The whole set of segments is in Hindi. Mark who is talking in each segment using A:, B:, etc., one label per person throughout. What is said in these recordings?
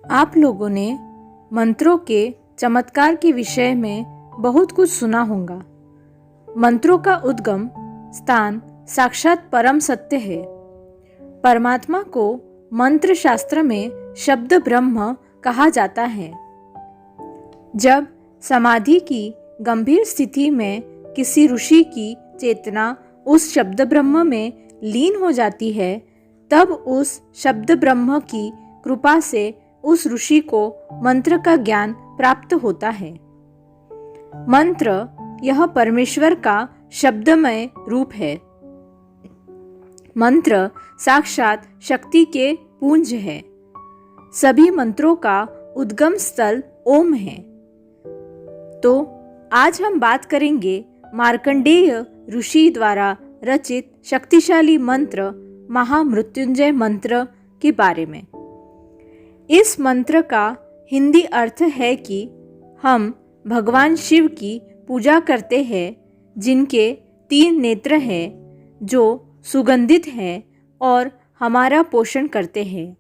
A: आप लोगों ने मंत्रों के चमत्कार के विषय में बहुत कुछ सुना होगा। मंत्रों का उद्गम स्थान साक्षात परम सत्य है। परमात्मा को मंत्र शास्त्र में शब्द ब्रह्म कहा जाता है। जब समाधि की गंभीर स्थिति में किसी ऋषि की चेतना उस शब्द ब्रह्म में लीन हो जाती है, तब उस शब्द ब्रह्म की कृपा से उस ऋषि को मंत्र का ज्ञान प्राप्त होता है। मंत्र यह परमेश्वर का शब्दमय रूप है। मंत्र साक्षात शक्ति के पुंज है। सभी मंत्रों का उद्गम स्थल ओम है। तो आज हम बात करेंगे मार्कंडेय ऋषि द्वारा रचित शक्तिशाली मंत्र महामृत्युंजय मंत्र के बारे में। इस मंत्र का हिंदी अर्थ है कि हम भगवान शिव की पूजा करते हैं, जिनके 3 नेत्र हैं, जो सुगंधित हैं और हमारा पोषण करते हैं।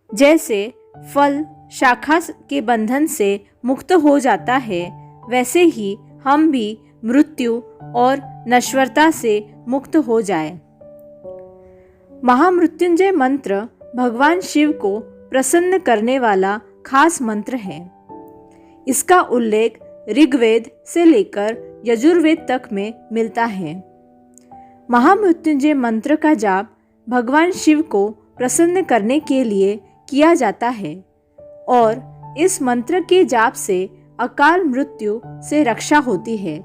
A: जैसे फल शाखा के बंधन से मुक्त हो जाता है, वैसे ही हम भी मृत्यु और नश्वरता से मुक्त हो जाए। महामृत्युंजय मंत्र भगवान शिव को प्रसन्न करने वाला खास मंत्र है। इसका उल्लेख ऋग्वेद से लेकर यजुर्वेद तक में मिलता है। महामृत्युंजय मंत्र का जाप भगवान शिव को प्रसन्न करने के लिए किया जाता है और इस मंत्र के जाप से अकाल मृत्यु से रक्षा होती है।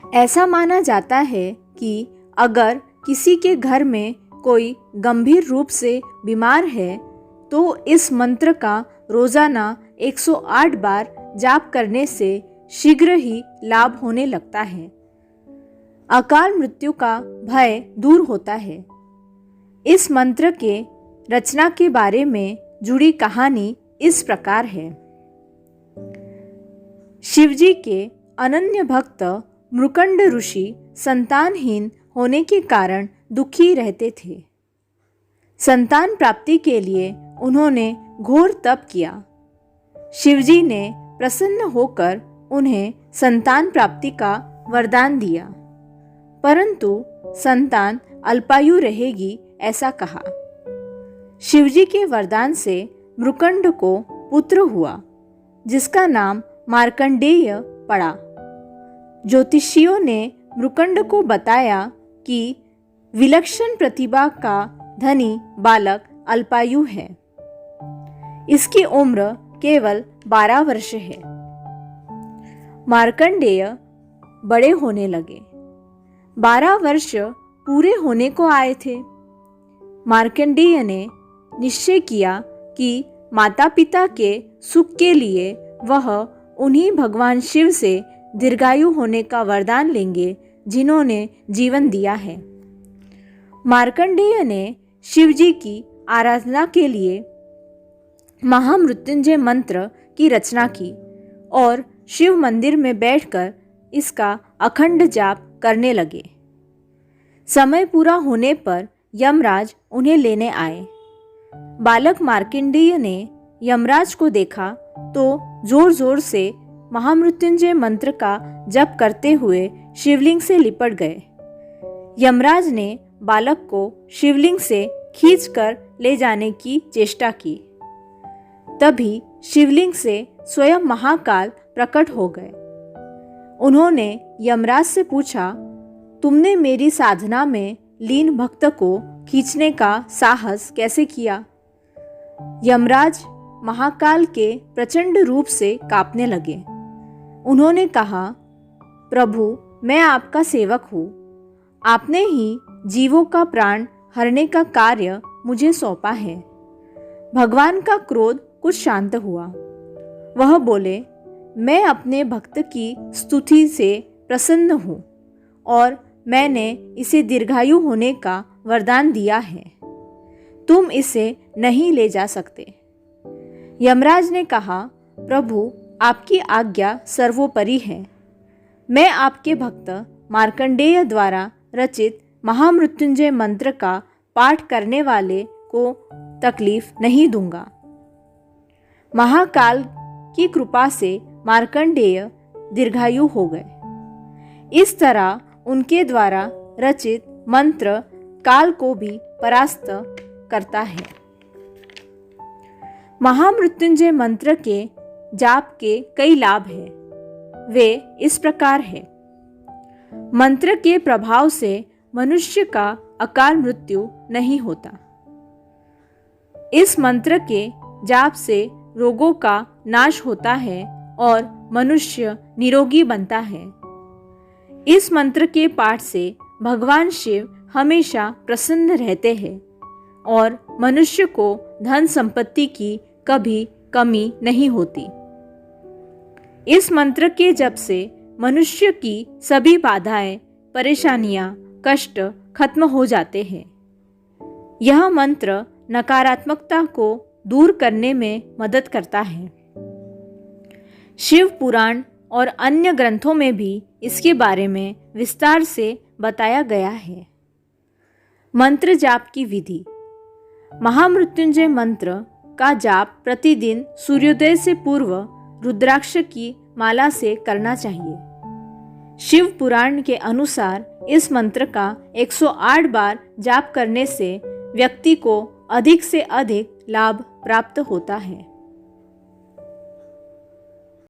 A: ऐसा माना जाता है कि अगर किसी के घर में कोई गंभीर रूप से बीमार है, तो इस मंत्र का रोजाना 108 बार जाप करने से शीघ्र ही लाभ होने लगता है। अकाल मृत्यु का भय दूर होता है। इस मंत्र के रचना के बारे में जुड़ी कहानी इस प्रकार है। शिवजी के अनन्य भक्त मृकंड ऋषि संतानहीन होने के कारण दुखी रहते थे। संतान प्राप्ति के लिए उन्होंने घोर तप किया। शिवजी ने प्रसन्न होकर उन्हें संतान प्राप्ति का वरदान दिया, परंतु संतान अल्पायु रहेगी ऐसा कहा। शिवजी के वरदान से मृकंड को पुत्र हुआ, जिसका नाम मार्कंडेय पड़ा। ज्योतिषियों ने मृकंड को बताया कि विलक्षण प्रतिभा का धनी बालक अल्पायु है। इसकी उम्र केवल 12 वर्ष है। मार्कंडेय बड़े होने लगे। 12 वर्ष पूरे होने को आए थे। मार्कंडेय ने निश्चय किया कि माता पिता के सुख के लिए वह उन्हीं भगवान शिव से दीर्घायु होने का वरदान लेंगे, जिन्होंने जीवन दिया है। मार्कंडेय ने शिवजी की आराधना के लिए महामृत्युंजय मंत्र की रचना की और शिव मंदिर में बैठकर इसका अखंड जाप करने लगे। समय पूरा होने पर यमराज उन्हें लेने आए। बालक मार्कंडेय ने यमराज को देखा तो जोर जोर से महामृत्युंजय मंत्र का जप करते हुए शिवलिंग से लिपट गए। यमराज ने बालक को शिवलिंग से खींचकर ले जाने की चेष्टा की। तभी शिवलिंग से स्वयं महाकाल प्रकट हो गए। उन्होंने यमराज से पूछा, तुमने मेरी साधना में लीन भक्त को खींचने का साहस कैसे किया? यमराज महाकाल के प्रचंड रूप से कांपने लगे। उन्होंने कहा, प्रभु, मैं आपका सेवक हूँ। आपने ही जीवों का प्राण हरने का कार्य मुझे सौंपा है। भगवान का क्रोध कुछ शांत हुआ। वह बोले, मैं अपने भक्त की स्तुति से प्रसन्न हूँ और मैंने इसे दीर्घायु होने का वरदान दिया है। तुम इसे नहीं ले जा सकते। यमराज ने कहा, प्रभु, आपकी आज्ञा सर्वोपरि है। मैं आपके भक्त मार्कंडेय द्वारा रचित महामृत्युंजय मंत्र का पाठ करने वाले को तकलीफ नहीं दूंगा। महाकाल की कृपा से मार्कंडेय दीर्घायु हो गए। इस तरह उनके द्वारा रचित मंत्र काल को भी परास्त करता है। महामृत्युंजय मंत्र के जाप के कई लाभ हैं। वे इस प्रकार हैं। मंत्र के प्रभाव से मनुष्य का अकाल मृत्यु नहीं होता। इस मंत्र के जाप से रोगों का नाश होता है और मनुष्य निरोगी बनता है। इस मंत्र के पाठ से भगवान शिव हमेशा प्रसन्न रहते हैं और मनुष्य को धन संपत्ति की कभी कमी नहीं होती। इस मंत्र के जप से मनुष्य की सभी बाधाएं, परेशानियां, कष्ट खत्म हो जाते हैं। यह मंत्र नकारात्मकता को दूर करने में मदद करता है। शिव पुराण और अन्य ग्रंथों में भी इसके बारे में विस्तार से बताया गया है। मंत्र जाप की विधि। महामृत्युंजय मंत्र का जाप प्रतिदिन सूर्योदय से पूर्व रुद्राक्ष की माला से करना चाहिए। शिव पुराण के अनुसार इस मंत्र का 108 बार जाप करने से व्यक्ति को अधिक से अधिक लाभ प्राप्त होता है।